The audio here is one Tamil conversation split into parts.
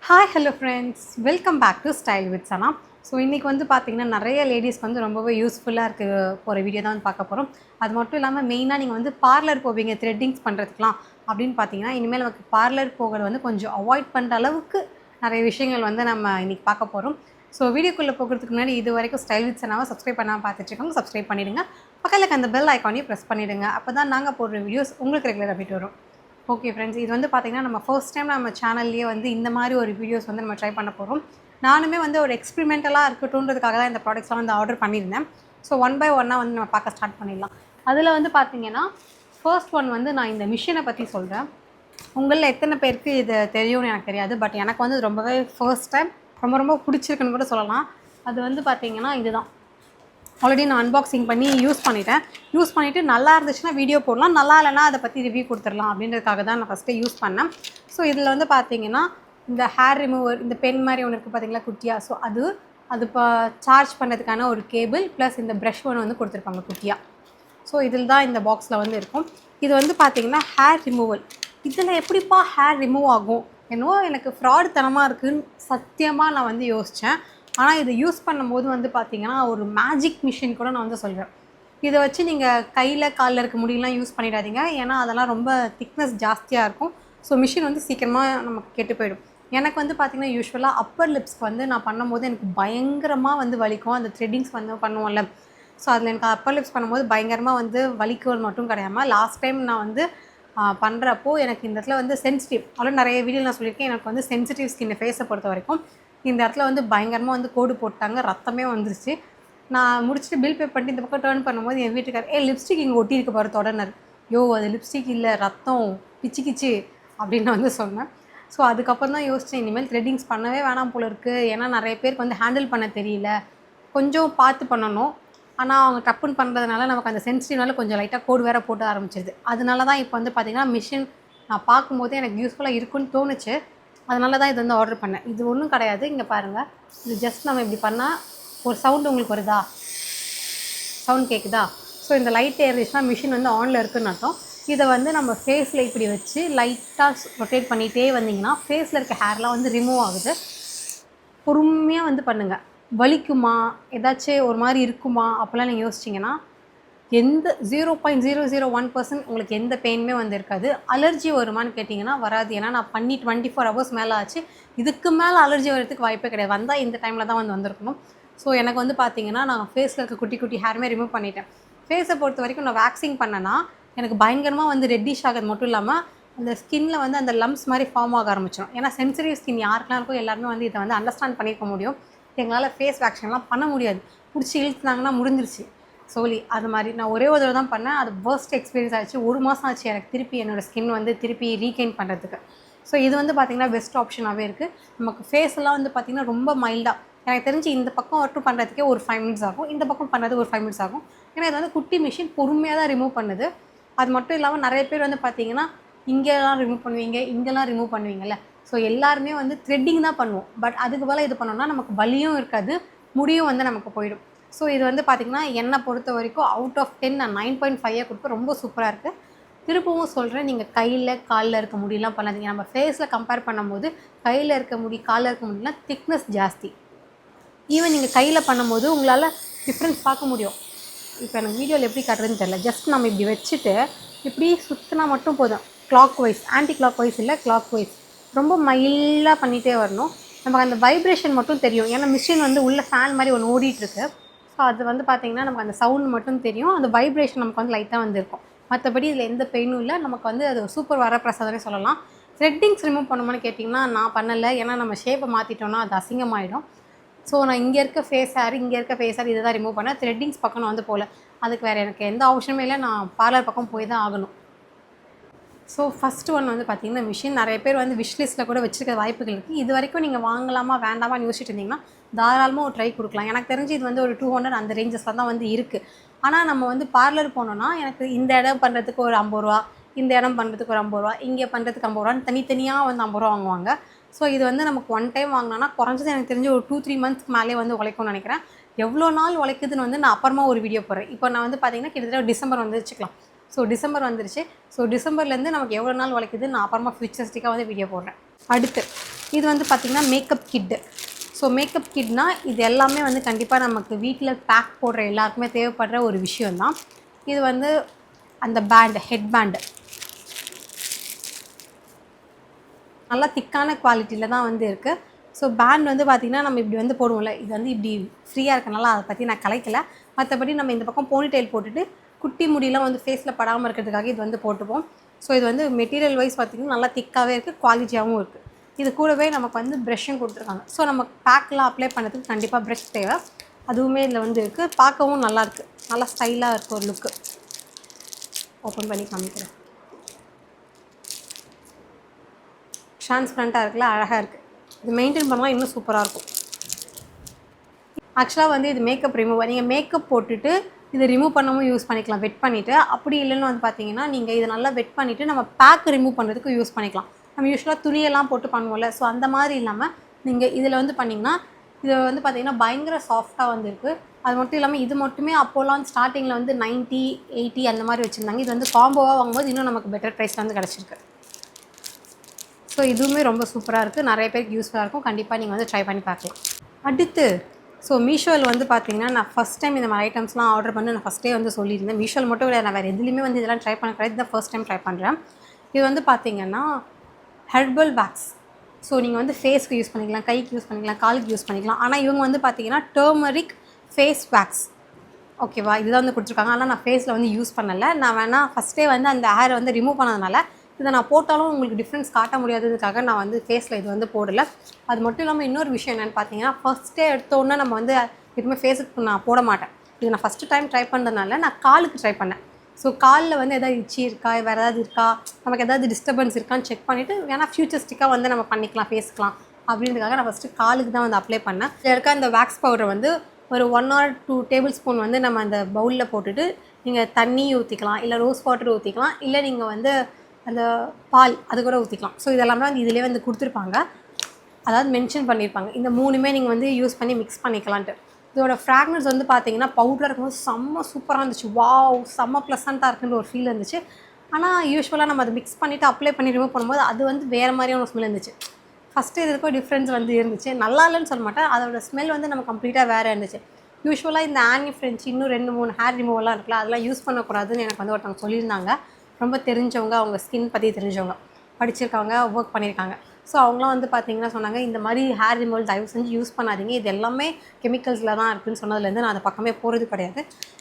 Hi hello friends, welcome back to style with Sana. So இன்றைக்கி வந்து பார்த்திங்கன்னா நிறைய லேடிஸ்க்கு வந்து ரொம்பவே யூஸ்ஃபுல்லாக இருக்க ஒரு வீடியோ தான் வந்து பார்க்க போகிறோம். அது மட்டும் இல்லாமல் மெயினாக நீங்கள் வந்து பார்லர் போவீங்க த்ரெட்டிங்ஸ் பண்ணுறதுக்குலாம் அப்படின்னு பார்த்தீங்கன்னா, இனிமேல் நமக்கு பார்லர் போகிறது வந்து கொஞ்சம் அவாய்ட் பண்ணுற அளவுக்கு நிறைய விஷயங்கள் வந்து நம்ம இன்றைக்கி பார்க்க போகிறோம். ஸோ வீடியோக்குள்ளே போகிறதுக்கு முன்னாடி இது வரைக்கும் ஸ்டைல் வித் சனாவை சப்ஸ்கிரைப் பண்ணாமல் பார்த்துட்ருக்கோங்க, சப்ஸ்கிரைப் பண்ணிவிடுங்க. பக்கத்தில் அந்த பெல் ஐக்கானையும் ப்ரெஸ் பண்ணிவிடுங்க. அப்போ தான் நாங்கள் போடுற வீடியோஸ் உங்களுக்கு ரெகுலர் அப்டேட் வரும். ஓகே ஃப்ரெண்ட்ஸ், இது வந்து பார்த்திங்கன்னா நம்ம ஃபர்ஸ்ட் டைம் நம்ம சேனல்லேயே வந்து இந்த மாதிரி ஒரு வீடியோஸ் வந்து நம்ம ட்ரை பண்ண போகிறோம். நானுமே வந்து ஒரு எக்ஸ்பெரிமெண்டலாக இருக்கட்டும்ன்றதுக்காக தான் இந்த ப்ராடக்ட்ஸ்லாம் வந்து ஆர்டர் பண்ணியிருந்தேன். ஸோ ஒன் பை ஒன்னாக வந்து நம்ம பார்க்க ஸ்டார்ட் பண்ணிடலாம். அதில் வந்து பார்த்திங்கன்னா ஃபர்ஸ்ட் ஒன் வந்து நான் இந்த மிஷினை பற்றி சொல்கிறேன். உங்களில் எத்தனை பேருக்கு இது தெரியும்னு எனக்கு தெரியாது, பட் எனக்கு வந்து ரொம்பவே ஃபர்ஸ்ட் டைம் ரொம்ப பிடிச்சிருக்குன்னு கூட சொல்லலாம். அது வந்து பார்த்திங்கன்னா இதுதான். ஆல்ரெடி நான் அன்பாக்சிங் பண்ணி யூஸ் பண்ணிவிட்டு நல்லா இருந்துச்சுன்னா வீடியோ போடலாம், நல்லா இல்லைனா அதை பற்றி ரிவ்யூ கொடுத்துடலாம் அப்படின்றதுக்காக தான் நான் ஃபஸ்ட்டே யூஸ் பண்ணேன். ஸோ இதில் வந்து பார்த்தீங்கன்னா இந்த ஹேர் ரிமூவர், இந்த பென் மாதிரி ஒன்று இருக்குது பார்த்தீங்களா குட்டியாக. ஸோ அது இப்போ சார்ஜ் பண்ணுறதுக்கான ஒரு கேபிள் ப்ளஸ் இந்த ப்ரஷ் ஒன்று வந்து கொடுத்துருப்பாங்க குட்டியாக. ஸோ இதில் தான் இந்த பாக்ஸில் வந்து இருக்கும். இது வந்து பார்த்திங்கன்னா ஹேர் ரிமூவல். இதில் எப்படிப்பா ஹேர் ரிமூவ் ஆகும், என்னவோ எனக்கு ஃப்ராட் தனமாக இருக்குதுன்னு சத்தியமாக நான் வந்து யோசித்தேன். ஆனால் இதை யூஸ் பண்ணும்போது வந்து பார்த்திங்கன்னா ஒரு மேஜிக் மிஷின் கூட நான் வந்து சொல்கிறேன். இதை வச்சு நீங்கள் கையில் காலில் இருக்க முடியெல்லாம் யூஸ் பண்ணிடாதீங்க, ஏன்னா அதெல்லாம் ரொம்ப திக்னஸ் ஜாஸ்தியாக இருக்கும். ஸோ மிஷின் வந்து சீக்கிரமாக நமக்கு கெட்டு போயிடும். எனக்கு வந்து பார்த்திங்கன்னா யூஸ்வலாக அப்பர் லிப்ஸ்க்கு வந்து நான் பண்ணும்போது எனக்கு பயங்கரமாக வந்து வலிக்கும். அந்த த்ரெட்டிங்ஸ் வந்து பண்ணுவோம்ல, ஸோ அதில் எனக்கு அப்பர் லிப்ஸ் பண்ணும்போது பயங்கரமாக வந்து வலிக்கிறது மட்டும் கிடையாமல் லாஸ்ட் டைம் நான் வந்து பண்ணுறப்போ எனக்கு இந்த இடத்துல வந்து சென்சிட்டிவ், அவ்வளோ நிறைய வீடியோ நான் சொல்லியிருக்கேன், எனக்கு வந்து சென்சிட்டிவ் ஸ்கின் ஃபேஸை பொறுத்த வரைக்கும் இந்த இடத்துல வந்து பயங்கரமாக வந்து கோடு போட்டாங்க, ரத்தமே வந்துருச்சு. நான் முடிச்சுட்டு பில் பே பண்ணிட்டு இந்த பக்கம் டேர்ன் பண்ணும்போது என் வீட்டுக்கார் லிப்ஸ்டிக் இங்கே ஒட்டியிருக்க பாரு தொடர்னர், யோ அது லிப்ஸ்டிக் இல்லை ரத்தம் பிச்சு அப்படின்னு நான் வந்து சொன்னேன். ஸோ அதுக்கப்புறம் தான் யோசித்தேன், இனிமேல் த்ரெட்டிங்ஸ் பண்ணவே வேணாம் போல இருக்குது. ஏன்னா நிறைய பேருக்கு வந்து ஹேண்டில் பண்ண தெரியல, கொஞ்சம் பார்த்து பண்ணணும். ஆனால் அவங்க டப்புன்னு பண்ணுறதுனால நமக்கு அந்த சென்சிட்டிவ்னால கொஞ்சம் லைட்டாக கோடு வேறு போட்டு ஆரம்பிச்சிருது. அதனால தான் இப்போ வந்து பார்த்திங்கன்னா மிஷின் நான் பார்க்கும்போதே எனக்கு யூஸ்ஃபுல்லாக இருக்குன்னு தோணுச்சு. அதனால தான் இது வந்து ஆர்டர் பண்ணேன். இது ஒன்றும் கிடையாது, இங்கே பாருங்கள். இது ஜஸ்ட் நம்ம இப்படி பண்ணால் ஒரு சவுண்டு உங்களுக்கு வருதா, சவுண்ட் கேட்குதா? ஸோ இந்த லைட் ஏறிச்சுன்னா மிஷின் வந்து ஆனில் இருக்குதுன்னு அர்த்தம். இதை வந்து நம்ம ஃபேஸில் இப்படி வச்சு லைட்டாக ரொட்டேட் பண்ணிகிட்டே வந்திங்கன்னா ஃபேஸில் இருக்க ஹேர்லாம் வந்து ரிமூவ் ஆகுது. பொறுமையாக வந்து பண்ணுங்கள். வலிக்குமா, ஏதாச்சும் ஒரு மாதிரி இருக்குமா அப்போல்லாம் நீங்கள் யோசிச்சிங்கன்னா எந்த 0.001% உங்களுக்கு எந்த பெயினுமே வந்து இருக்காது. அலர்ஜி வருமானு கேட்டிங்கன்னா வராது. ஏன்னா நான் பண்ணி 24 ஹவர்ஸ் மேலே ஆச்சு. இதுக்கு மேலே அலர்ஜி வரதுக்கு வாய்ப்பே கிடையாது. வந்தால் இந்த டைமில் தான் வந்து வந்திருக்கணும். ஸோ எனக்கு வந்து பார்த்திங்கன்னா நான் ஃபேஸில் இருக்க குட்டி ஹேருமே ரிமூவ் பண்ணிட்டேன். ஃபேஸை பொறுத்த வரைக்கும் நான் வேக்சிங் பண்ணேன்னா எனக்கு பயங்கரமாக வந்து ரெட்டிஷ் ஆகிறது மட்டும் இல்லாமல் அந்த ஸ்கின்னில் வந்து அந்த லம்ப்ஸ் மாதிரி ஃபார்ம் ஆக ஆரம்பிச்சிடும். ஏன்னா சென்சிட்டிவ் ஸ்கின் யாருக்கெல்லாம் இருக்கோ எல்லாருமே வந்து இதை வந்து அண்டர்ஸ்டாண்ட் பண்ணியிருக்க முடியும். எங்களால் ஃபேஸ் வேக்சின்லாம் பண்ண முடியாது, பிடிச்சி இழுத்துனாங்கன்னா முடிஞ்சிருச்சு சோலி. அது மாதிரி நான் ஒரே ஒரு தடவை தான் பண்ணேன். அது ஃபர்ஸ்ட் எக்ஸ்பீரியன்ஸ் ஆச்சு. 1 மாதம் ஆச்சு எனக்கு திருப்பி என்னோடய ஸ்கின் வந்து திருப்பி ரீகெயின் பண்ணுறதுக்கு. ஸோ இது வந்து பார்த்திங்கன்னா பெஸ்ட் ஆப்ஷனாகவே இருக்குது. நமக்கு ஃபேஸ்லாம் வந்து பார்த்திங்கன்னா ரொம்ப மைல்டாக, எனக்கு தெரிஞ்சு இந்த பக்கம் மட்டும் பண்ணுறதுக்கே ஒரு 5 மினிட்ஸ் ஆகும், இந்த பக்கம் பண்ணுறது ஒரு 5 மினிட்ஸ் ஆகும். ஏன்னா இது வந்து குட்டி மிஷின் பொறுமையாக தான் ரிமூவ் பண்ணுது. அது மட்டும் இல்லாமல் நிறைய பேர் வந்து பார்த்திங்கன்னா இங்கெல்லாம் ரிமூவ் பண்ணுவீங்க, இங்கெல்லாம் ரிமூவ் பண்ணுவீங்கள்ல. ஸோ எல்லாருமே வந்து த்ரெட்டிங் தான் பண்ணுவோம். பட் அதுக்கு போல் இது பண்ணோம்னா நமக்கு வலியும் இருக்காது, முடியும் வந்து நமக்கு போயிடும். ஸோ இது வந்து பார்த்திங்கன்னா என்னை பொறுத்த வரைக்கும் அவுட் ஆஃப் 10 நான் 9.5 கொடுப்பேன். ரொம்ப சூப்பராக இருக்குது. திருப்பவும் சொல்கிறேன், நீங்கள் கையில் காலில் இருக்க முடியெல்லாம் பண்ணாதீங்க. நம்ம ஃபேஸில் கம்பேர் பண்ணும்போது கையில் இருக்க முடி காலில் இருக்க முடியலாம் திக்னஸ் ஜாஸ்தி. ஈவன் நீங்கள் கையில் பண்ணும்போது உங்களால் டிஃப்ரென்ஸ் பார்க்க முடியும். இப்போ எனக்கு வீடியோவில் எப்படி காட்டுறதுன்னு தெரியல. ஜஸ்ட் நம்ம இப்படி வச்சுட்டு இப்படி சுற்றினா மட்டும் போதும். Clockwise, anticlockwise இல்லை, கிளாக் வைஸ் ரொம்ப மைல்டாக பண்ணிகிட்டே வரணும். நமக்கு அந்த வைப்ரேஷன் மட்டும் தெரியும். ஏன்னா மிஷின் வந்து உள்ள ஃபேன் மாதிரி ஒன்று ஓடிட்டுருக்கு. ஸோ அது வந்து பார்த்திங்கன்னா நமக்கு அந்த சவுண்ட் மட்டும் தெரியும், அந்த வைப்ரேஷன் நமக்கு வந்து லைட்டாக வந்து இருக்கும். மற்றபடி இதில் எந்த பெயினும் இல்லை. நமக்கு வந்து அது சூப்பர் வரப்பிரசாதமே சொல்லலாம். த்ரெட்டிங்ஸ் ரிமூவ் பண்ணுமான்னு கேட்டிங்கன்னா நான் பண்ணலை. ஏன்னா நம்ம ஷேப்பை மாற்றிட்டோன்னா அது அசிங்கமாகிடும். ஸோ நான் இங்கே இருக்க ஃபேஸ் ஹேர் இதை தான் ரிமூவ் பண்ணேன். த்ரெட்டிங்ஸ் பக்கம் நான் வந்து போகல. அதுக்கு வேறு எனக்கு எந்த ஆப்ஷனுமே இல்லை. நான் பார்லர் பக்கம் போய் தான் ஆகணும். ஸோ ஃபஸ்ட்டு ஒன் வந்து பார்த்திங்கன்னா மிஷின் நிறைய பேர் வந்து விஷ்லிஸ்ட்டில் கூட வச்சுருக்க வாய்ப்புகள் இருக்குது. இது வரைக்கும் நீங்கள் வாங்கலாமா வேண்டாமான்னு யோசிச்சுட்டு இருந்தீங்கன்னா தாராளமாக ஒரு ட்ரை கொடுக்கலாம். எனக்கு தெரிஞ்சு இது வந்து ஒரு 200 அந்த ரேஞ்சஸில் தான் வந்து இருக்குது. ஆனால் நம்ம வந்து பார்லர் போனோன்னா எனக்கு இந்த இடம் பண்ணுறதுக்கு ஒரு 50 ரூபா, இந்த இடம் பண்ணுறதுக்கு ஒரு 50 ரூபா, இங்கே பண்ணுறதுக்கு 50 ரூபான்னு தனித்தனியாக வந்து 50 ரூபா வாங்குவாங்க. ஸோ இது வந்து நமக்கு ஒன் டைம் வாங்கினோன்னா குறைஞ்சது எனக்கு தெரிஞ்சு ஒரு 2-3 மந்த்ஸ்க்கு மேலே வந்து உழைக்கும்னு நினைக்கிறேன். எவ்வளோ நாள் உழைக்குதுன்னு வந்து நான் அப்புறமா ஒரு வீடியோ போடுறேன். இப்போ நான் வந்து பார்த்திங்கன்னா கிட்டத்தட்ட டிசம்பர் வந்து வச்சுக்கலாம். ஸோ டிசம்பர் வந்துருச்சு. ஸோ டிசம்பர்லேருந்து நமக்கு எவ்வளோ நாள் உழைக்குது நான் அப்புறமா ஃபியூச்சரிஸ்டிக்காக வந்து வீடியோ போடுறேன். அடுத்து இது வந்து பார்த்திங்கன்னா மேக்கப் கிட்டு. ஸோ மேக்கப் கிட்னா இது எல்லாமே வந்து கண்டிப்பாக நமக்கு வீட்டில் பேக் போடுற எல்லாருக்குமே தேவைப்படுற ஒரு விஷயந்தான். இது வந்து அந்த பேண்டு, ஹெட் பேண்டு நல்லா திக்கான குவாலிட்டியில் தான் வந்து இருக்குது. ஸோ பேண்ட் வந்து பார்த்திங்கன்னா நம்ம இப்படி வந்து போடுவோம்ல, இது வந்து இப்படி ஃப்ரீயாக இருக்கனால அதை பற்றி நான் கலைக்கலை. மற்றபடி நம்ம இந்த பக்கம் போனி டெயில் போட்டுட்டு குட்டி முடியெலாம் வந்து ஃபேஸில் படாமல் இருக்கிறதுக்காக இது வந்து போட்டுப்போம். ஸோ இது வந்து மெட்டீரியல் வைஸ் பார்த்திங்கன்னா நல்லா திக்காகவே இருக்குது, குவாலிட்டியாகவும் இருக்குது. இது கூடவே நமக்கு வந்து ப்ரஷ்ஷும் கொடுத்துருக்காங்க. ஸோ நம்ம பேக்கெலாம் அப்ளை பண்ணுறதுக்கு கண்டிப்பாக ப்ரஷ் தேவை, அதுவுமே இதில் வந்து இருக்குது. பார்க்கவும் நல்லாயிருக்கு, நல்லா ஸ்டைலாக இருக்குது ஒரு லுக்கு. ஓப்பன் பண்ணி காமிக்கிறேன். ட்ரான்ஸ்பரண்ட்டாக இருக்குல்ல, அழகாக இருக்குது. இது மெயின்டைன் பண்ணலாம் இன்னும் சூப்பராக இருக்கும். ஆக்சுவலாக வந்து இது மேக்கப் ரிமூவர். நீங்கள் மேக்கப் போட்டுட்டு இதை ரிமூவ் பண்ணவும் யூஸ் பண்ணிக்கலாம், வெட் பண்ணிவிட்டு. அப்படி இல்லைன்னு வந்து பார்த்தீங்கன்னா நீங்கள் இதை நல்லா வெட் பண்ணிவிட்டு நம்ம பேக் ரிமூவ் பண்ணுறதுக்கு யூஸ் பண்ணிக்கலாம். நம்ம யூஸ்வலாக துணியெல்லாம் போட்டு பண்ணுவோம்ல, ஸோ அந்த மாதிரி இல்லாமல் நீங்கள் இதில் வந்து பண்ணிங்கன்னா இது வந்து பார்த்திங்கன்னா பயங்கர சாஃப்டாக வந்து இருக்குது. அது மட்டும் இல்லாமல் இது மட்டுமே அப்போலாம் ஸ்டார்டிங்கில் வந்து 90, 80 அந்த மாதிரி வச்சுருந்தாங்க. இது வந்து காம்போவாக வாங்கும்போது இன்னும் நமக்கு பெட்டர் ப்ரைஸில் வந்து கிடச்சிருக்கு. ஸோ இதுவுமே ரொம்ப சூப்பராக இருக்குது, நிறைய பேருக்கு யூஸ்ஃபுல்லாக இருக்கும். கண்டிப்பாக நீங்கள் வந்து ட்ரை பண்ணி பார்க்கலாம். அடுத்து ஸோ மீஷோவில் வந்து பார்த்தீங்கன்னா நான் ஃபஸ்ட் டைம் இந்த மாதிரி ஐட்டம்ஸ்லாம் ஆர்டர் பண்ணி நான் ஃபஸ்ட்டே வந்து சொல்லியிருந்தேன். மீஷோவில் மட்டும் இல்லை, நான் வேறு எதுலேயுமே வந்து இதெல்லாம் ட்ரை பண்ண கிடையாது, தான் ஃபர்ஸ்ட் டைம் ட்ரை பண்ணுறேன். இது வந்து பார்த்தீங்கன்னா ஹெர்பல் வேக்ஸ். ஸோ நீங்கள் வந்து ஃபேஸ்க்கு யூஸ் பண்ணிக்கலாம், கைக்கு யூஸ் பண்ணிக்கலாம், காலுக்கு யூஸ் பண்ணிக்கலாம். ஆனால் இவங்க வந்து பார்த்தீங்கன்னா டர்மரிக் ஃபேஸ் வேக்ஸ், ஓகேவா, இதுதான் வந்து கொடுத்துருக்காங்க. ஆனால் நான் ஃபேஸில் வந்து யூஸ் பண்ணலை. நான் வேணால் ஃபஸ்ட்டே வந்து அந்த ஹேரை வந்து ரிமூவ் பண்ணதுனால இதை நான் போட்டாலும் உங்களுக்கு டிஃப்ரென்ஸ் காட்ட முடியாததுக்காக நான் வந்து ஃபேஸில் இது வந்து போடலை. அது மட்டும் இல்லாமல் இன்னொரு விஷயம் என்னென்னு பார்த்தீங்கன்னா, ஃபஸ்ட்டே எடுத்தோன்னே நம்ம வந்து எதுவுமே ஃபேஸுக்கு நான் போட மாட்டேன். இது நான் ஃபஸ்ட்டு டைம் ட்ரை பண்ணுறதுனால நான் காலுக்கு ட்ரை பண்ணேன். ஸோ காலில் வந்து எதாவது இச்சி இருக்கா, வேறு ஏதாவது இருக்கா, நமக்கு எதாவது டிஸ்டர்பன்ஸ் இருக்கான்னு செக் பண்ணிவிட்டு வேணால் ஃபியூச்சரிஸ்டிக்காக வந்து நம்ம பண்ணிக்கலாம் ஃபேஸ்க்கலாம் அப்படின்றதுக்காக நான் ஃபஸ்ட்டு காலுக்கு தான் வந்து அப்ளை பண்ணேன். இதில் இருக்க அந்த வேக்ஸ் பவுடர் வந்து ஒரு 1 or 2 டேபிள் ஸ்பூன் வந்து நம்ம அந்த பவுலில் போட்டுட்டு நீங்கள் தண்ணி ஊற்றிக்கலாம், இல்லை ரோஸ் வாட்டர் ஊற்றிக்கலாம், இல்லை நீங்கள் வந்து அந்த பால் அது கூட ஊற்றிக்கலாம். ஸோ இதெல்லாமே வந்து இதிலே வந்து கொடுத்துருப்பாங்க, அதாவது மென்ஷன் பண்ணியிருப்பாங்க. இந்த 3மே நீங்கள் வந்து யூஸ் பண்ணி மிக்ஸ் பண்ணிக்கலான்ட்டு. இதோட ஃப்ராக்னன்ஸ் வந்து பார்த்தீங்கன்னா பவுடராக இருக்கும்போது செம்ம சூப்பராக இருந்துச்சு. வாவ், செம்ம ப்ளசண்ட்டாக இருக்குன்ற ஒரு ஃபீல் இருந்துச்சு. ஆனால் யூஸ்வலாக நம்ம அதை மிக்ஸ் பண்ணிவிட்டு அப்ளை பண்ணி ரிமூவ் பண்ணும்போது அது வந்து வேறு மாதிரியான ஒரு ஸ்மெல் இருந்துச்சு. ஃபஸ்ட்டு இதுக்கும் டிஃப்ரென்ஸ் வந்து இருந்துச்சு. நல்லா இல்லைன்னு சொல்ல மாட்டேன், அதோட ஸ்மெல் வந்து நம்ம கம்ப்ளீட்டாக வேறு இருந்துச்சு. யூஸ்வலாக இந்த ஆனி ஃப்ரெஞ்ச் இன்னும் 2-3 ஹேர் ரிமூவெல்லாம் இருக்குல்ல, அதெல்லாம் யூஸ் பண்ணக்கூடாதுன்னு எனக்கு வந்து ஒருத்தவங்க சொல்லியிருந்தாங்க. ரொம்ப தெரிஞ்சவங்க, அவங்க ஸ்கின் பற்றி தெரிஞ்சவங்க, படிச்சிருக்காங்க, ஒர்க் பண்ணியிருக்காங்க. ஸோ அவங்களாம் வந்து பார்த்திங்கன்னா சொன்னாங்க, இந்த மாதிரி ஹேர் ரிமூவல் தயவு செஞ்சு யூஸ் பண்ணாதீங்க, இது எல்லாமே கெமிக்கல்ஸில் தான் இருக்குதுன்னு சொன்னதுலேருந்து நான் அதை பக்கமே போகிறது கிடையாது.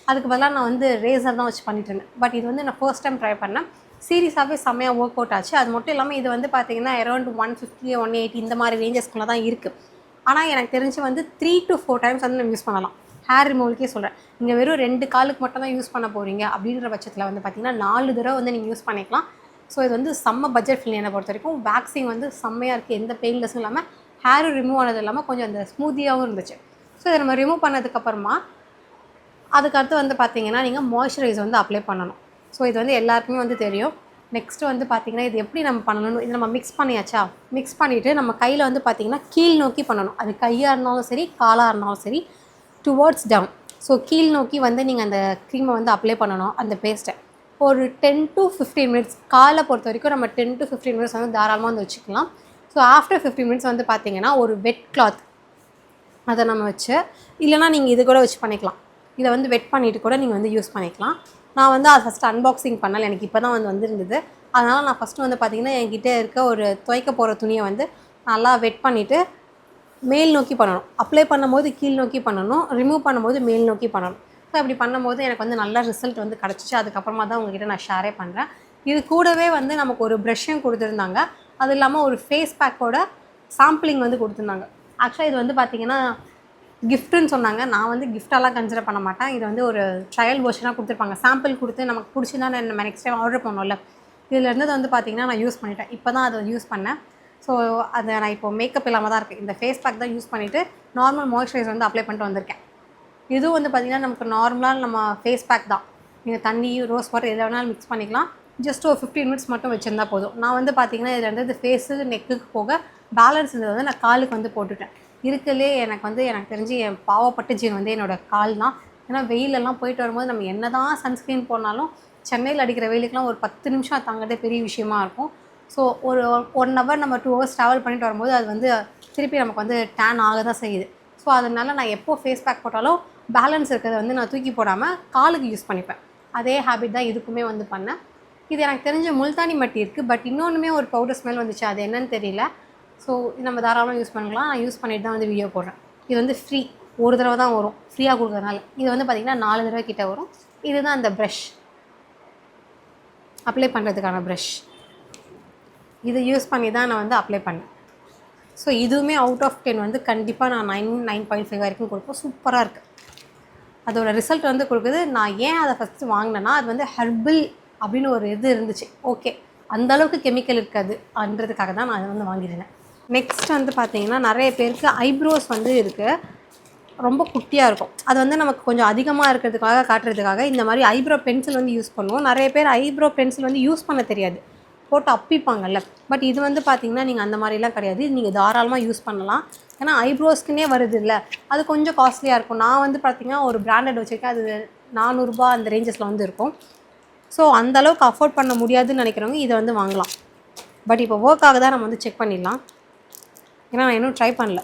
அதுக்கு பதிலாக நான் வந்து ரேசர் தான் வச்சு பண்ணிட்டு இருந்தேன். பட் இது வந்து நான் ஃபர்ஸ்ட் டைம் ட்ரை பண்ணேன். சீரியஸாகவே செம்மையாக ஒர்க் அவுட் ஆச்சு. அது மட்டும் இல்லாமல் இது வந்து பார்த்திங்கன்னா அரௌண்ட் 150, 180 இந்த மாதிரி ரேஞ்சஸ்குள்ளே தான் இருக்குது. ஆனால் எனக்கு தெரிஞ்சு வந்து 3 to 4 டைம்ஸ் வந்து நம்ம யூஸ் பண்ணலாம். ஹேர் ரிமூவலுக்கே சொல்கிறேன். நீங்கள் வெறும் 2 காலுக்கு மட்டும் தான் யூஸ் பண்ண போகிறீங்க அப்படின்ற பட்சத்தில் வந்து பார்த்திங்கன்னா 4 தடவை வந்து நீங்கள் யூஸ் பண்ணிக்கலாம். ஸோ இது வந்து செம்ம பட்ஜெட் ஃப்ரெண்ட்லி என்னை பொறுத்த வரைக்கும். வேக்சிங் வந்து செம்மையாக இருக்குது, எந்த பெயின்லெஸ்ஸும் இல்லாமல், ஹேரும் ரிமூவ் ஆனது இல்லாமல் கொஞ்சம் அந்த ஸ்மூத்தியாகவும் இருந்துச்சு. ஸோ இதை நம்ம ரிமூவ் பண்ணதுக்கப்புறமா அதுக்கடுத்து வந்து பார்த்திங்கன்னா நீங்கள் மாய்ஸ்சரைஸ் வந்து அப்ளை பண்ணணும். ஸோ இது வந்து எல்லாருக்குமே வந்து தெரியும். நெக்ஸ்ட்டு வந்து பார்த்திங்கன்னா இது எப்படி நம்ம பண்ணணும், இது நம்ம மிக்ஸ் பண்ணியாச்சா, மிக்ஸ் பண்ணிவிட்டு நம்ம கையில் வந்து பார்த்திங்கன்னா கீழ் நோக்கி பண்ணணும். அது கையாக இருந்தாலும் சரி, காலாக இருந்தாலும் சரி, டுவர்ட்ஸ் டவுன். ஸோ கீழ் நோக்கி வந்து நீங்கள் அந்த க்ரீமை வந்து அப்ளை பண்ணணும், அந்த பேஸ்ட்டை. ஒரு 10 to 15 மினிட்ஸ், காலை பொறுத்த வரைக்கும் நம்ம 10 to 15 மினிட்ஸ் வந்து தாராளமாக வந்து வச்சுக்கலாம். ஸோ ஆஃப்டர் 15 மினிட்ஸ் வந்து பார்த்திங்கன்னா ஒரு வெட் கிளாத் அதை நம்ம வச்சு, இல்லைனா நீங்கள் இது கூட வச்சு பண்ணிக்கலாம். இதை வந்து வெட் பண்ணிவிட்டு கூட நீங்கள் வந்து யூஸ் பண்ணிக்கலாம். நான் வந்து அதை ஃபஸ்ட்டு அன்பாக்சிங் பண்ணலை, எனக்கு இப்போ தான் வந்து வந்துருந்தது. அதனால் நான் ஃபஸ்ட்டு வந்து பார்த்திங்கன்னா என்கிட்ட இருக்க ஒரு துவைக்க போகிற துணியை வந்து நல்லா வெட் பண்ணிவிட்டு மேல் நோக்கி பண்ணணும். அப்ளை பண்ணும்போது கீழ் நோக்கி பண்ணணும், ரிமூவ் பண்ணும்போது மேல் நோக்கி பண்ணணும். ஸோ அப்படி பண்ணும்போது எனக்கு வந்து நல்ல ரிசல்ட் வந்து கிடச்சிச்சு. அதுக்கப்புறமா தான் உங்ககிட்ட நான் ஷேரே பண்ணுறேன். இது கூடவே வந்து நமக்கு ஒரு ப்ரஷ்ஷும் கொடுத்துருந்தாங்க. அது இல்லாமல் ஒரு ஃபேஸ் பேக்கோட சாம்பிளிங் வந்து கொடுத்துருந்தாங்க. ஆக்சுவலாக இது வந்து பார்த்திங்கன்னா கிஃப்ட்டுன்னு சொன்னாங்க. நான் வந்து கிஃப்டெல்லாம் கன்சிடர் பண்ண மாட்டேன். இது வந்து ஒரு ட்ரையல் வெர்ஷனாக கொடுத்துருப்பாங்க. சாம்பிள் கொடுத்து நமக்கு பிடிச்சிருந்தா நம்ம நெக்ஸ்ட் டைம் ஆர்டர் பண்ணோம்ல, இதில் இருந்தது வந்து பார்த்திங்கன்னா நான் யூஸ் பண்ணிட்டேன். இப்போ தான் அதை யூஸ் பண்ணேன். ஸோ அதை நான் இப்போ மேக்கப் இல்லாமல் தான் இருக்குது. இந்த ஃபேஸ் பேக் தான் யூஸ் பண்ணிவிட்டு நார்மல் மாய்ஸ்சரைசர் வந்து அப்ளை பண்ணிட்டு வந்திருக்கேன். இதுவும் வந்து பார்த்திங்கன்னா நமக்கு நார்மலாக நம்ம ஃபேஸ் பேக் தான். நீங்கள் தண்ணி, ரோஸ் வாட்டர் எதை வேணாலும் மிக்ஸ் பண்ணிக்கலாம். ஜஸ்ட் ஒரு 15 மினிட்ஸ் மட்டும் வச்சுருந்தா போதும். நான் வந்து பார்த்திங்கன்னா இதில் இருந்தது ஃபேஸு, நெக்குக்கு போக பேலன்ஸ் இருந்தது வந்து நான் காலுக்கு வந்து போட்டுட்டேன். இருக்கலே எனக்கு தெரிஞ்சு என் பாவப்பட்ட ஜீவன் வந்து என்னோடய கால் தான். ஏன்னா வெயிலெல்லாம் போயிட்டு வரும்போது நம்ம என்ன தான் சன்ஸ்க்ரீன் போனாலும் சென்னையில் அடிக்கிற வெயிலுக்குலாம் ஒரு 10 நிமிஷம் தாங்கிறதே பெரிய விஷயமா இருக்கும். ஸோ ஒரு 1 ஹவர் நம்ம 2 ஹவர்ஸ் ட்ராவல் பண்ணிட்டு வரும்போது அது வந்து திருப்பி நமக்கு வந்து டேன் ஆக தான் செய்யுது. ஸோ அதனால் நான் எப்போ ஃபேஸ் பேக் போட்டாலும் பேலன்ஸ் இருக்கிறத வந்து நான் தூக்கி போடாமல் காலுக்கு யூஸ் பண்ணிப்பேன். அதே ஹேபிட் தான் இதுக்குமே வந்து பண்ணேன். இது எனக்கு தெரிஞ்ச முல்தானி மட்டி இருக்குது. பட் இன்னொன்றுமே ஒரு பவுடர் ஸ்மெல் வந்துச்சு, அது என்னன்னு தெரியல. ஸோ நம்ம தாராளமாக யூஸ் பண்ணிக்கலாம். நான் யூஸ் பண்ணிட்டு தான் வந்து வீடியோ போடுறேன். இது வந்து ஃப்ரீ, ஒரு தடவை தான் வரும், ஃப்ரீயாக கொடுக்குறதுனால. இது வந்து பார்த்திங்கன்னா 4 தடவை கிட்ட வரும். இதுதான் அந்த ப்ரஷ், அப்ளை பண்ணுறதுக்கான ப்ரஷ். இதை யூஸ் பண்ணி தான் நான் வந்து அப்ளை பண்ணேன். ஸோ இதுவுமே அவுட் ஆஃப் 10 வந்து கண்டிப்பாக நான் 9.5 வரைக்கும் கொடுப்போம். சூப்பராக இருக்குது. அதோட ரிசல்ட் வந்து கொடுக்குது. நான் ஏன் அதை ஃபஸ்ட்டு வாங்கினேன்னா, அது வந்து ஹெர்பல் அப்படின்னு ஒரு இது இருந்துச்சு. ஓகே, அந்தளவுக்கு கெமிக்கல் இருக்காது அப்படின்றதுக்காக தான் நான் அதை வந்து வாங்கியிருந்தேன். நெக்ஸ்ட் வந்து பார்த்திங்கன்னா, நிறைய பேருக்கு ஐப்ரோஸ் வந்து இருக்குது, ரொம்ப குட்டியாக இருக்கும். அது வந்து நமக்கு கொஞ்சம் அதிகமாக இருக்கிறதுக்காக காட்டுறதுக்காக இந்த மாதிரி ஐப்ரோ பென்சில் வந்து யூஸ் பண்ணுவோம். நிறைய பேர் ஐப்ரோ பென்சில் வந்து யூஸ் பண்ண தெரியாது, போட்டு அப்பிப்பாங்கல்ல. பட் இது வந்து பார்த்திங்கன்னா நீங்கள் அந்த மாதிரிலாம் கிடையாது. நீங்கள் தாராளமாக யூஸ் பண்ணலாம். ஏன்னா ஐப்ரோஸ்க்குன்னே வருது இல்லை, அது கொஞ்சம் காஸ்ட்லியாக இருக்கும். நான் வந்து பார்த்திங்கன்னா ஒரு பிராண்டட் வச்சுருக்கேன், அது 400 ரூபா அந்த ரேஞ்சஸில் வந்து இருக்கும். ஸோ அந்தளவுக்கு அஃபோர்ட் பண்ண முடியாதுன்னு நினைக்கிறவங்க இதை வந்து வாங்கலாம். பட் இப்போ ஒர்க் ஆகுதா நம்ம வந்து செக் பண்ணிடலாம். ஏன்னா நான் இன்னும் ட்ரை பண்ணல.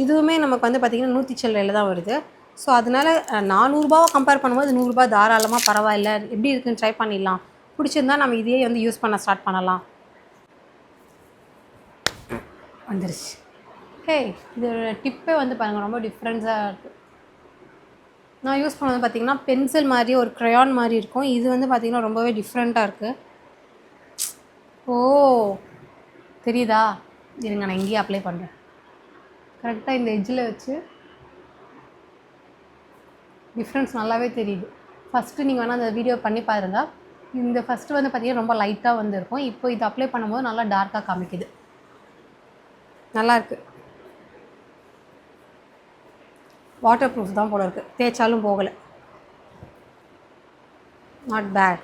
இதுவுமே நமக்கு வந்து பார்த்திங்கன்னா 100 சில்லறையில் தான் வருது. ஸோ அதனால் 400 ரூபாவை கம்பேர் பண்ணும்போது 100 ரூபா தாராளமாக பரவாயில்ல. எப்படி இருக்குன்னு ட்ரை பண்ணிடலாம். பிடிச்சிருந்தா நம்ம இதையே வந்து யூஸ் பண்ண ஸ்டார்ட் பண்ணலாம். வந்துருச்சு. ஹே, இதோட டிப்பே வந்து பாருங்கள், ரொம்ப டிஃப்ரெண்ட்ஸாக இருக்குது. நான் யூஸ் பண்ணது பார்த்திங்கன்னா பென்சில் மாதிரி ஒரு க்ரையான் மாதிரி இருக்கும். இது வந்து பார்த்திங்கன்னா ரொம்பவே டிஃப்ரெண்ட்டாக இருக்குது. ஓ தெரியுதா? இருங்க, நான் இங்கேயே அப்ளை பண்ணுறேன். கரெக்டாக இந்த எட்ஜில் வச்சு டிஃப்ரென்ஸ் நல்லாவே தெரியுது. ஃபஸ்ட்டு நீங்கள் வேணால் அந்த வீடியோ பண்ணி பாருங்கள். இந்த ஃபஸ்ட்டு வந்து பார்த்திங்கன்னா ரொம்ப லைட்டாக வந்து இருக்கும். இப்போ இது அப்ளை பண்ணும்போது நல்லா டார்க்காக காமிக்குது. நல்லாயிருக்கு. வாட்டர் ப்ரூஃப் தான் போல இருக்குது, தேய்ச்சாலும் போகலை. Not bad.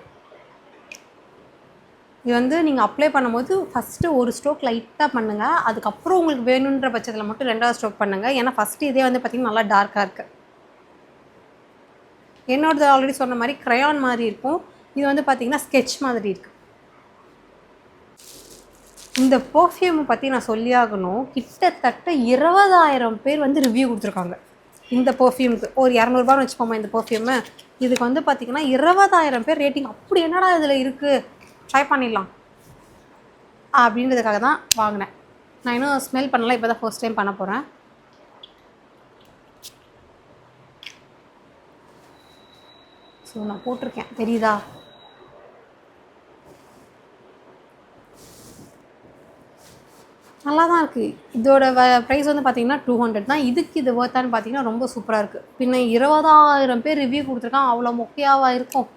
இது வந்து நீங்கள் அப்ளை பண்ணும்போது ஃபஸ்ட்டு ஒரு ஸ்ட்ரோக் லைட்டாக பண்ணுங்கள். அதுக்கப்புறம் உங்களுக்கு வேணுன்ற பட்சத்தில் மட்டும் 2வது ஸ்ட்ரோக் பண்ணுங்கள். ஏன்னா ஃபஸ்ட்டு இதே வந்து பார்த்திங்கன்னா நல்லா டார்க்காக இருக்குது. என்னோடது ஆல்ரெடி சொன்ன மாதிரி க்ரையான் மாதிரி இருக்கும். இது வந்து பார்த்திங்கன்னா ஸ்கெட்ச் மாதிரி இருக்குது. இந்த பர்ஃப்யூமை பற்றி நான் சொல்லியாகணும். கிட்டத்தட்ட 20,000 பேர் வந்து ரிவ்யூ கொடுத்துருக்காங்க இந்த பர்ஃப்யூமுக்கு. ஒரு 200 ரூபான்னு வச்சுப்போமா இந்த பர்ஃப்யூமு. இதுக்கு வந்து பார்த்திங்கன்னா 20,000 பேர் ரேட்டிங். அப்படி என்னடா இதில் இருக்குது, ட்ரை பண்ணிடலாம் அப்படின்றதுக்காக தான் வாங்கினேன். நான் இன்னும் ஸ்மெல் பண்ணலாம், இப்போ தான் ஃபர்ஸ்ட் டைம் பண்ண போகிறேன். ஸோ நான் போட்டிருக்கேன், தெரியுதா? நல்லா தான் இருக்குது. இதோட ப்ரைஸ் வந்து பார்த்திங்கன்னா 200 தான். இதுக்கு இது ஒர்த்தான்னு பார்த்தீங்கன்னா ரொம்ப சூப்பராக இருக்குது. பின்ன 20,000 பேர் ரிவ்யூ கொடுத்துருக்கான், அவ்வளோ மொக்கையாவாக இருக்கும்.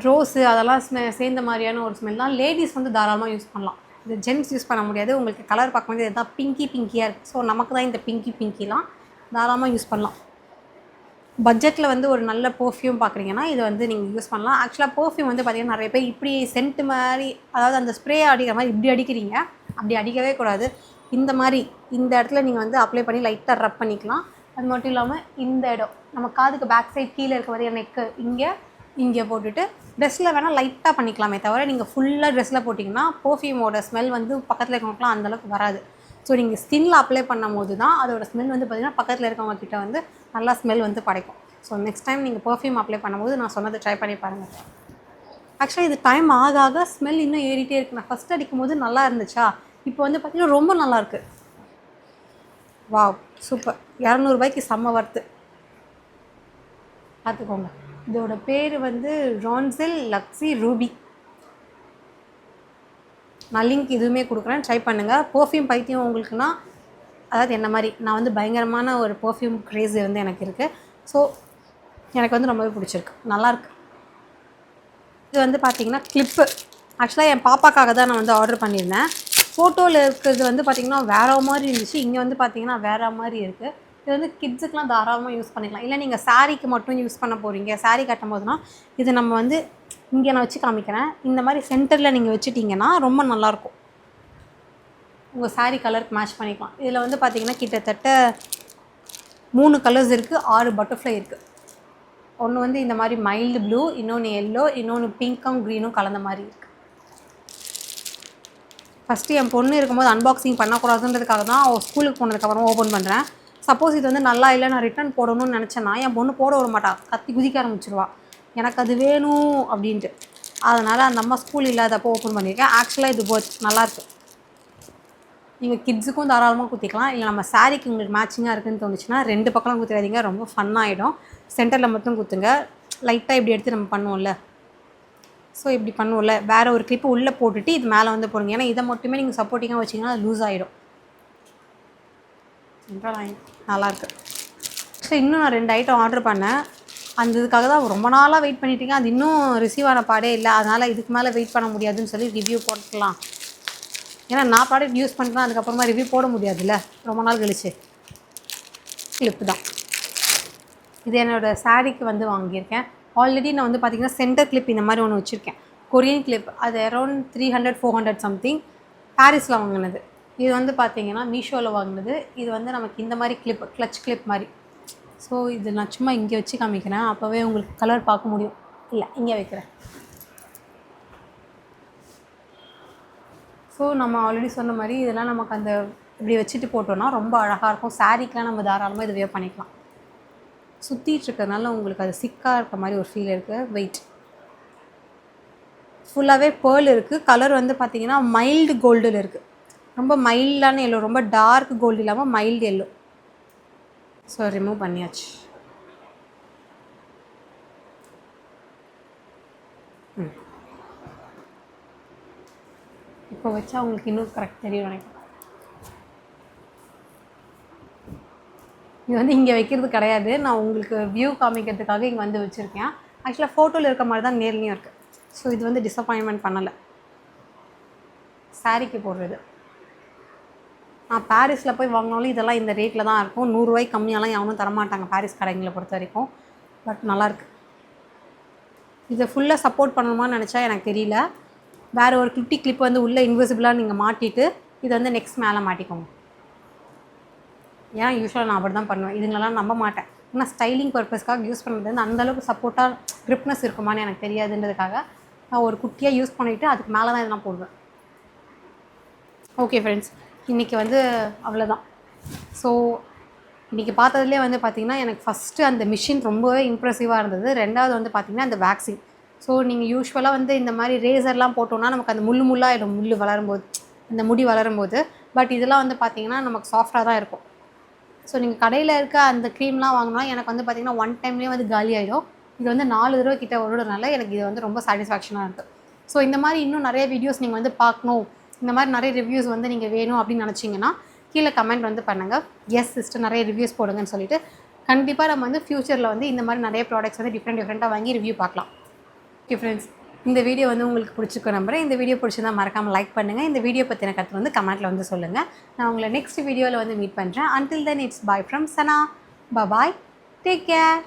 ரோஸு அதெல்லாம் சேர்ந்த மாதிரியான ஒரு ஸ்மெல் தான். லேடிஸ் வந்து தாராளமாக யூஸ் பண்ணலாம். இது ஜென்ட்ஸ் யூஸ் பண்ண முடியாது. உங்களுக்கு கலர் பார்க்கும்போது இதுதான் பிங்கியாக இருக்குது. ஸோ நமக்கு தான் இந்த பிங்கிலாம் தாராளமாக யூஸ் பண்ணலாம். பட்ஜெட்டில் வந்து ஒரு நல்ல பர்ஃப்யூம் பார்க்குறீங்கன்னா இது வந்து நீங்கள் யூஸ் பண்ணலாம். ஆக்சுவலாக பர்ஃப்யூம் வந்து பார்த்திங்கன்னா நிறைய பேர் இப்படி சென்ட் மாதிரி, அதாவது அந்த ஸ்ப்ரே அடிக்கிற மாதிரி இப்படி அடிக்கிறீங்க. அப்படி அடிக்கவே கூடாது. இந்த மாதிரி இந்த இடத்துல நீங்கள் வந்து அப்ளை பண்ணி லைட்டாக ரப் பண்ணிக்கலாம். அது மட்டும் இல்லாமல் இந்த இடம் நம்ம காதுக்கு பேக் சைட் கீழே இருக்க மாதிரி நெக்கு இங்கே போட்டுட்டு ட்ரெஸ்ஸில் வேணால் லைட்டாக பண்ணிக்கலாமே தவிர நீங்கள் ஃபுல்லாக ட்ரெஸ்ஸில் போட்டிங்கன்னா பர்ஃப்யூமோட ஸ்மெல் வந்து பக்கத்தில் இருக்கவங்களுக்குலாம் அந்தளவுக்கு வராது. ஸோ நீங்கள் ஸ்கின்னில் அப்ளை பண்ணும் போது தான் அதோடய ஸ்மெல் வந்து பார்த்திங்கன்னா பக்கத்தில் இருக்கவங்க கிட்ட வந்து நல்லா ஸ்மெல் வந்து படைக்கும். ஸோ நெக்ஸ்ட் டைம் நீங்கள் பர்ஃப்யூம் அப்ளை பண்ணும்போது நான் சொன்னதை ட்ரை பண்ணி பாருங்கள். ஆக்சுவலாக இது டைம் ஆக ஆக ஸ்மெல் இன்னும் ஏறிட்டே இருக்குது. நான் ஃபஸ்ட் அடிக்கும் போது நல்லா இருந்துச்சா, இப்போ வந்து பார்த்திங்கன்னா ரொம்ப நல்லாயிருக்கு. Wow, super. 200 ரூபாய்க்கு செம்ம வர்த்து, பார்த்துக்கோங்க. இதோட பேர் வந்து ரான்சில் லக்ஸி ரூபி. நான் லிங்க் இதுவுமே கொடுக்குறேன், ட்ரை பண்ணுங்கள். பர்ஃப்யூம் பைத்தியம் உங்களுக்குன்னா, அதாவது என்ன மாதிரி நான் வந்து பயங்கரமான ஒரு பர்ஃப்யூம் க்ரேஸ் வந்து எனக்கு இருக்குது. ஸோ எனக்கு வந்து ரொம்பவே பிடிச்சிருக்கு, நல்லாயிருக்கு. இது வந்து பார்த்திங்கன்னா கிளிப்பு. ஆக்சுவலாக என் பாப்பாக்காக தான் நான் வந்து ஆர்டர் பண்ணியிருந்தேன். ஃபோட்டோவில் இருக்கிறது வந்து பார்த்திங்கன்னா வேறு மாதிரி இருந்துச்சு, இங்கே வந்து பார்த்திங்கன்னா வேறு மாதிரி இருக்குது. இது வந்து கிட்ஸுக்கெலாம் தாராளமாக யூஸ் பண்ணிக்கலாம். இல்லை நீங்கள் சாரீக்கு மட்டும் யூஸ் பண்ண போகிறீங்க, சாரீ கட்டும் போதுனா இது நம்ம வந்து இங்கே நான் வச்சு காமிக்கிறேன். இந்த மாதிரி சென்டரில் நீங்கள் வச்சுட்டிங்கன்னா ரொம்ப நல்லாயிருக்கும். உங்கள் சாரீ கலருக்கு மேட்ச் பண்ணிக்கலாம். இதில் வந்து பார்த்திங்கன்னா கிட்டத்தட்ட 3 கலர்ஸ் இருக்குது, 6 பட்டர்ஃப்ளை இருக்குது. ஒன்று வந்து இந்த மாதிரி மைல்டு ப்ளூ, இன்னொன்று எல்லோ, இன்னொன்று பிங்க்கும் க்ரீனும் கலந்த மாதிரி இருக்குது. ஃபஸ்ட்டு என் பொண்ணு இருக்கும்போது அன்பாக்சிங் பண்ணக்கூடாதுன்றதுக்காக தான் அவள் ஸ்கூலுக்கு போனதுக்கப்புறம் ஓப்பன் பண்ணுறேன். சப்போஸ் இது வந்து நல்லா இல்லை, நான் ரிட்டர்ன் போடணும்னு நினச்சேன்னா என் பொண்ணு போட விட மாட்டா, கத்தி குதிக்க ஆரம்பிச்சிருவா, எனக்கு அது வேணும் அப்படின்ட்டு. அதனால் அந்த அம்மா ஸ்கூல் இல்லாதப்போ ஓப்பன் பண்ணியிருக்கேன். ஆக்சுவலாக இது நல்லாயிருக்கு. நீங்கள் கிட்ஸுக்கும் தாராளமாக குத்திக்கலாம். இல்லை நம்ம சாரீக்கு உங்களுக்கு மேட்சிங்காக இருக்குதுன்னு தோணுச்சுன்னா 2 பக்கம் குத்திடாதீங்க, ரொம்ப ஃபன்னாகிடும். சென்டரில் மட்டும் குத்துங்க. லைட்டாக இப்படி எடுத்து நம்ம பண்ணுவோம்ல, ஸோ இப்படி பண்ணுவோம்ல, வேறு ஒரு கிளிப்பு உள்ளே போட்டுட்டு இது மேலே வந்து போடுங்க. ஏன்னா இதை மட்டுமே நீங்கள் சப்போர்ட்டிங்காக வச்சிங்கன்னா அது லூஸ் ஆகிடும். நல்லாயிருக்கு. ஸோ இன்னும் நான் 2 ஐட்டம் ஆர்டர் பண்ணேன். அந்த இதுக்காக தான் ரொம்ப நாளாக வெயிட் பண்ணிட்டீங்க. அது இன்னும் ரிசீவ் ஆன பாடே இல்லை. அதனால் இதுக்கு மேலே வெயிட் பண்ண முடியாதுன்னு சொல்லி ரிவ்யூ போட்டுக்கலாம். ஏன்னா நான் ப்ராடக்ட் யூஸ் பண்ணிட்டு அதுக்கப்புறமா ரிவ்யூ போட முடியாதுல்ல ரொம்ப நாள் கழிச்சு. கிளிப்பு தான் இது, என்னோடய சாரீக்கு வந்து வாங்கியிருக்கேன். ஆல்ரெடி நான் வந்து பார்த்திங்கன்னா சென்டர் கிளிப் இந்த மாதிரி ஒன்று வச்சுருக்கேன், கொரியன் கிளிப். அது அரௌண்ட் 300-400 சம்திங், பாரிஸில் வாங்கினது. இது வந்து பார்த்திங்கன்னா மீஷோவில் வாங்கினது. இது வந்து நமக்கு இந்த மாதிரி கிளிப், கிளச் கிளிப் மாதிரி. ஸோ இது நான் சும்மா இங்கே வச்சு காமிக்கிறேன், அப்போவே உங்களுக்கு கலர் பார்க்க முடியும். இல்லை, இங்கே வைக்கிறேன். ஸோ நம்ம ஆல்ரெடி சொன்ன மாதிரி இதெல்லாம் நமக்கு அந்த இப்படி வச்சுட்டு போட்டோன்னா ரொம்ப அழகாக இருக்கும். சாரீக்கெலாம் நம்ம தாராளமாக இது வேர் பண்ணிக்கலாம். சுற்றிட்டு இருக்கிறதுனால உங்களுக்கு அது சிக்காக இருக்க மாதிரி ஒரு ஃபீல் இருக்குது. வெயிட் ஃபுல்லாகவே பேர்ல் இருக்குது. கலர் வந்து பார்த்திங்கன்னா மைல்டு கோல்டில் இருக்குது. ரொம்ப மைல்டான எல்லோ, ரொம்ப டார்க் கோல்டு இல்லாமல் மைல்டு எல்லோ. ஸோ ரிமூவ் பண்ணியாச்சு. இப்போ வச்சா உங்களுக்கு இன்னும் கரெக்ட் தெரியும் நினைக்கிறேன். இது வந்து இங்கே வைக்கிறது கிடையாது, நான் உங்களுக்கு வியூ காமிக்கிறதுக்காக இங்கே வந்து வச்சுருக்கேன். ஆக்சுவலாக ஃபோட்டோவில் இருக்க மாதிரி தான் நேர்லையும் இருக்குது. ஸோ இது வந்து டிசப்பாயின்மெண்ட் பண்ணலை. சாரீக்கு போடுறது நான் பாரிஸில் போய் வாங்கினாலும் இதெல்லாம் இந்த ரேட்டில் தான் இருக்கும். 100 ரூபாய்க்கு கம்மியாலாம் எவனும் தரமாட்டாங்க பாரிஸ் கடைங்களை பொறுத்த வரைக்கும். பட் நல்லாயிருக்கு. இதை ஃபுல்லாக சப்போர்ட் பண்ணணுமான்னு நினச்சா எனக்கு தெரியல. வேறு ஒரு குட்டி கிளிப் வந்து உள்ளே இன்விசிபிளாக நீங்கள் மாட்டிட்டு இதை வந்து நெக்ஸ்ட் மேலே மாட்டிக்கோங்க. ஏன்னா யூஸ்வலாக நான் அப்படி தான் பண்ணுவேன். இதுங்களெல்லாம் நம்ப மாட்டேன். ஆனால் ஸ்டைலிங் பர்பஸ்க்காக யூஸ் பண்ணுறது வந்து அந்தளவுக்கு சப்போர்ட்டாக க்ரிப்னஸ் இருக்குமான்னு எனக்கு தெரியாதுன்றதுக்காக நான் ஒரு குட்டியாக யூஸ் பண்ணிவிட்டு அதுக்கு மேலே தான் இதெல்லாம் போடுவேன். ஓகே ஃப்ரெண்ட்ஸ், இன்றைக்கி வந்து அவ்வளோதான். ஸோ இன்றைக்கி பார்த்ததுலேயே வந்து பார்த்திங்கன்னா எனக்கு ஃபஸ்ட்டு அந்த மிஷின் ரொம்பவே இம்ப்ரெசிவாக இருந்தது. ரெண்டாவது வந்து பார்த்திங்கன்னா அந்த வேக்சிங். ஸோ நீங்கள் யூஸ்வலாக வந்து இந்த மாதிரி ரேசர்லாம் போட்டோன்னா நமக்கு அந்த முள்ளாகிடும், முள் வளரும்போது, அந்த முடி வளரும்போது. பட் இதெல்லாம் வந்து பார்த்திங்கன்னா நமக்கு சாஃப்டாக தான் இருக்கும். ஸோ நீங்கள் கடையில் இருக்க அந்த க்ரீம்லாம் வாங்கினா எனக்கு வந்து பார்த்திங்கன்னா 1 டைம்லேயே வந்து காலி ஆகிடும். இது வந்து 4 தடவை கிட்ட வருடனால எனக்கு இது வந்து ரொம்ப சாட்டிஸ்ஃபேக்ஷனாக இருக்குது. ஸோ இந்த மாதிரி இன்னும் நிறைய வீடியோஸ் நீங்கள் வந்து பார்க்கணும், இந்த மாதிரி நிறைய ரிவ்யூஸ் வந்து நீங்கள் வேணும் அப்படின்னு நினச்சிங்கன்னா கீழே கமெண்ட் வந்து பண்ணுங்கள். எஸ் சிஸ்டர் நிறைய ரிவ்யூஸ் போடுங்கன்னு சொல்லிட்டு. கண்டிப்பாக நம்ம வந்து ஃப்யூச்சரில் வந்து இந்த மாதிரி நிறைய ப்ராடக்ட்ஸ் வந்து டிஃப்ரெண்ட்டாக வாங்கி ரிவ்யூ பார்க்கலாம். ஓகே ஃப்ரெண்ட்ஸ், இந்த வீடியோ வந்து உங்களுக்கு பிடிச்சிருக்க நம்புறேன். இந்த வீடியோ பிடிச்சிருந்தா மறக்காமல் லைக் பண்ணுங்கள். இந்த வீடியோ பற்றின கருத்து வந்து கமெண்ட்டில் வந்து சொல்லுங்கள். நான் உங்களை நெக்ஸ்ட் வீடியோவில் வந்து மீட் பண்ணுறேன். Until then, it's bye from Sana. Bye-bye. Take care.